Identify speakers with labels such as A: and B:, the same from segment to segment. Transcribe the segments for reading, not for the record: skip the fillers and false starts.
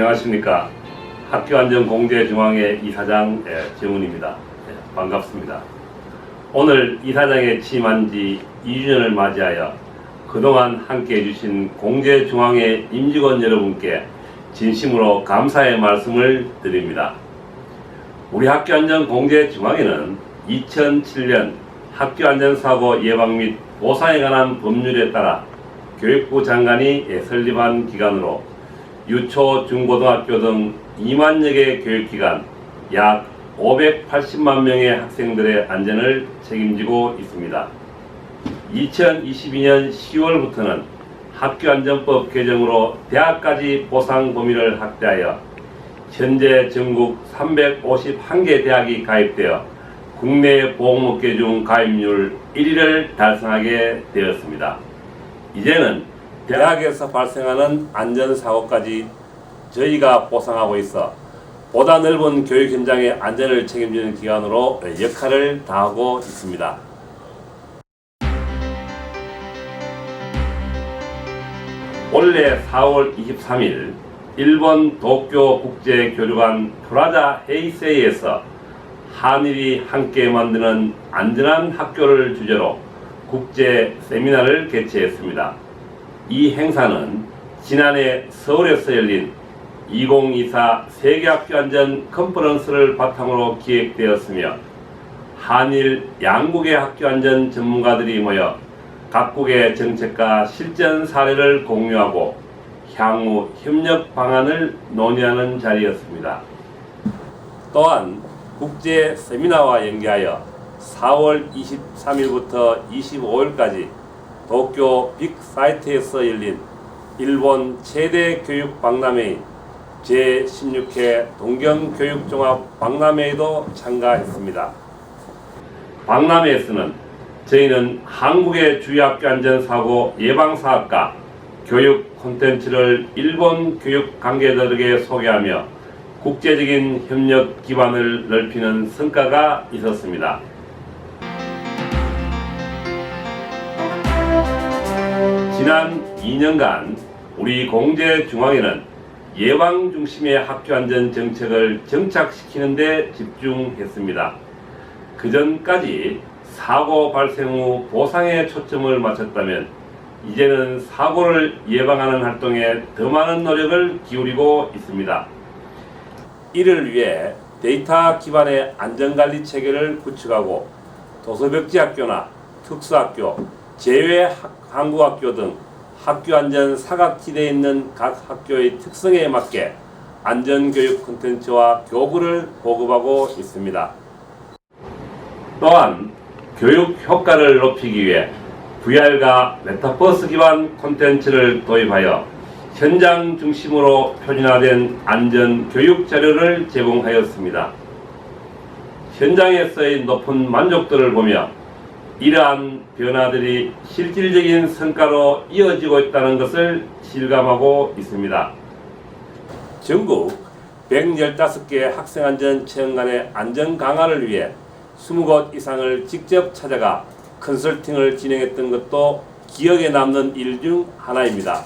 A: 안녕하십니까. 학교안전공제중앙회 이사장 정훈입니다. 반갑습니다. 오늘 이사장에 취임한 지 2주년을 맞이하여 그동안 함께 해주신 공제중앙회 임직원 여러분께 진심으로 감사의 말씀을 드립니다. 우리 학교안전공제중앙회는 2007년 학교안전사고 예방 및 보상에 관한 법률에 따라 교육부 장관이 설립한 기관으로 유초, 중고등학교 등 2만여 개 교육기관 약 580만 명의 학생들의 안전을 책임지고 있습니다. 2022년 10월부터는 학교안전법 개정으로 대학까지 보상 범위를 확대하여 현재 전국 351개 대학이 가입되어 국내 보건업계 중 가입률 1위를 달성하게 되었습니다. 이제는 대학에서 발생하는 안전사고까지 저희가 보상하고 있어 보다 넓은 교육 현장의 안전을 책임지는 기관으로 역할을 다하고 있습니다. 올해 4월 23일 일본 도쿄 국제교류관 프라자 헤이세이에서 한일이 함께 만드는 안전한 학교를 주제로 국제 세미나를 개최했습니다. 이 행사는 지난해 서울에서 열린 2024 세계학교안전 컨퍼런스를 바탕으로 기획되었으며 한일 양국의 학교안전 전문가들이 모여 각국의 정책과 실전 사례를 공유하고 향후 협력 방안을 논의하는 자리였습니다. 또한 국제 세미나와 연계하여 4월 23일부터 25일까지 도쿄 빅사이트에서 열린 일본 최대 교육 박람회인 제16회 동경교육종합 박람회에도 참가했습니다. 박람회에서는 저희는 한국의 주요 학교안전사고 예방사업과 교육 콘텐츠를 일본 교육 관계자들에게 소개하며 국제적인 협력 기반을 넓히는 성과가 있었습니다. 지난 2년간 우리 공제중앙회는 예방 중심의 학교안전 정책을 정착시키는 데 집중했습니다. 그전까지 사고 발생 후 보상에 초점을 맞췄다면 이제는 사고를 예방하는 활동에 더 많은 노력을 기울이고 있습니다. 이를 위해 데이터 기반의 안전관리 체계를 구축하고 도서벽지학교나 특수학교, 제외한국학교 등 학교안전 사각지대에 있는 각 학교의 특성에 맞게 안전교육 콘텐츠와 교구를 보급하고 있습니다. 또한 교육 효과를 높이기 위해 VR과 메타버스 기반 콘텐츠를 도입하여 현장 중심으로 표준화된 안전교육 자료를 제공하였습니다. 현장에서의 높은 만족도를 보며 이러한 변화들이 실질적인 성과로 이어지고 있다는 것을 실감하고 있습니다. 전국 115개 학생안전 체험관의 안전 강화를 위해 20곳 이상을 직접 찾아가 컨설팅을 진행했던 것도 기억에 남는 일 중 하나입니다.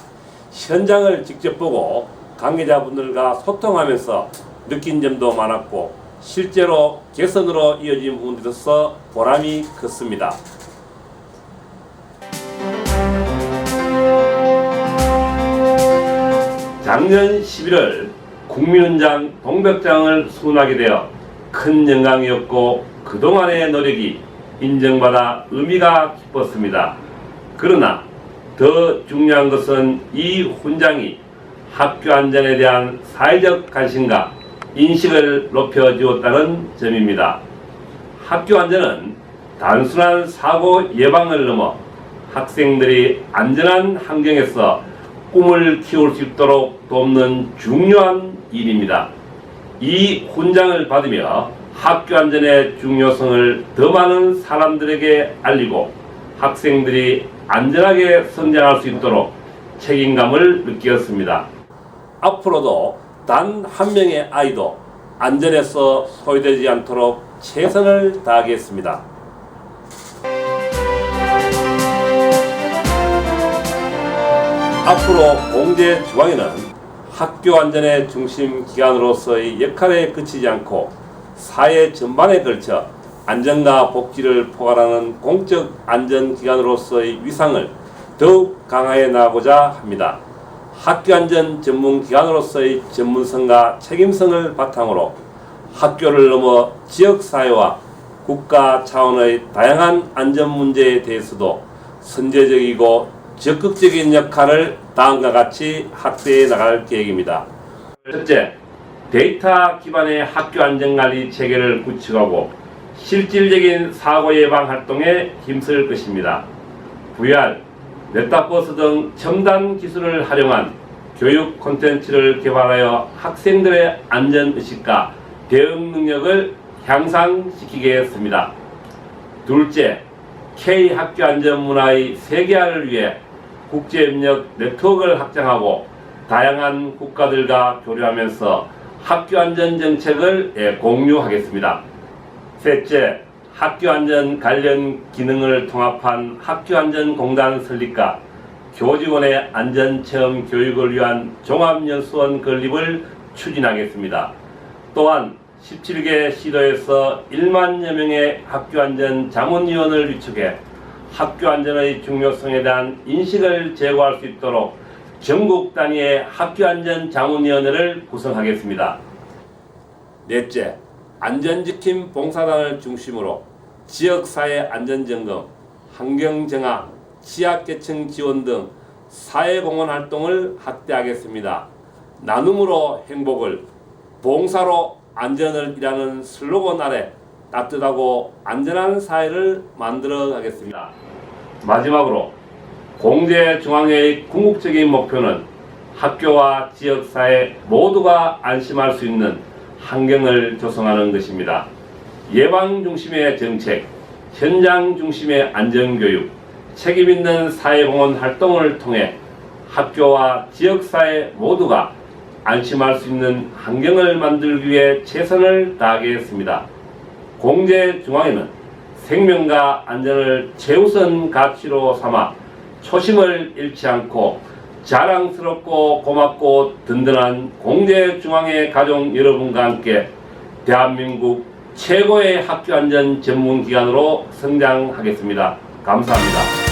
A: 현장을 직접 보고 관계자분들과 소통하면서 느낀 점도 많았고 실제로 개선으로 이어진 부분들로서 보람이 컸습니다. 작년 11월 국민훈장 동백장을 수훈하게 되어 큰 영광이었고 그동안의 노력이 인정받아 의미가 깊었습니다. 그러나 더 중요한 것은 이 훈장이 학교 안전에 대한 사회적 관심과 인식을 높여주었다는 점입니다. 학교 안전은 단순한 사고 예방을 넘어 학생들이 안전한 환경에서 꿈을 키울 수 있도록 돕는 중요한 일입니다. 이 훈장을 받으며 학교 안전의 중요성을 더 많은 사람들에게 알리고 학생들이 안전하게 성장할 수 있도록 책임감을 느꼈습니다. 앞으로도 단 한 명의 아이도 안전에서 소외되지 않도록 최선을 다하겠습니다. 앞으로 공제중앙회는 학교 안전의 중심 기관으로서의 역할에 그치지 않고 사회 전반에 걸쳐 안전과 복지를 포괄하는 공적 안전기관으로서의 위상을 더욱 강화해 나가고자 합니다. 학교안전 전문기관으로서의 전문성과 책임성을 바탕으로 학교를 넘어 지역사회와 국가 차원의 다양한 안전 문제에 대해서도 선제적이고 적극적인 역할을 다음과 같이 확대해 나갈 계획입니다. 첫째, 데이터 기반의 학교 안전관리 체계를 구축하고 실질적인 사고 예방 활동에 힘쓸 것입니다. VR, 메타버스 등 첨단 기술을 활용한 교육 콘텐츠를 개발하여 학생들의 안전의식과 대응 능력을 향상시키겠습니다. 둘째, K학교 안전 문화의 세계화를 위해 국제협력 네트워크를 확장하고 다양한 국가들과 교류하면서 학교 안전 정책을 공유하겠습니다. 셋째, 학교 안전 관련 기능을 통합한 학교안전공단 설립과 교직원의 안전체험 교육을 위한 종합연수원 건립을 추진하겠습니다. 또한 17개 시도에서 1만여 명의 학교안전 자문위원을 위촉해 학교안전의 중요성에 대한 인식을 제고할 수 있도록 전국 단위의 학교안전 자문위원회를 구성하겠습니다. 넷째, 안전지킴 봉사단을 중심으로 지역사회 안전점검, 환경정화, 취약계층 지원 등 사회공헌 활동을 확대하겠습니다. 나눔으로 행복을, 봉사로 안전을 이라는 슬로건 아래 따뜻하고 안전한 사회를 만들어 가겠습니다. 마지막으로 공제중앙회의 궁극적인 목표는 학교와 지역사회 모두가 안심할 수 있는 환경을 조성하는 것입니다. 예방 중심의 정책, 현장 중심의 안전교육, 책임있는 사회공헌 활동을 통해 학교와 지역사회 모두가 안심할 수 있는 환경을 만들기 위해 최선을 다하겠습니다. 공제중앙회는 생명과 안전을 최우선 가치로 삼아 초심을 잃지 않고 자랑스럽고 고맙고 든든한 공제중앙회 가족 여러분과 함께 대한민국 최고의 학교안전 전문기관으로 성장하겠습니다. 감사합니다.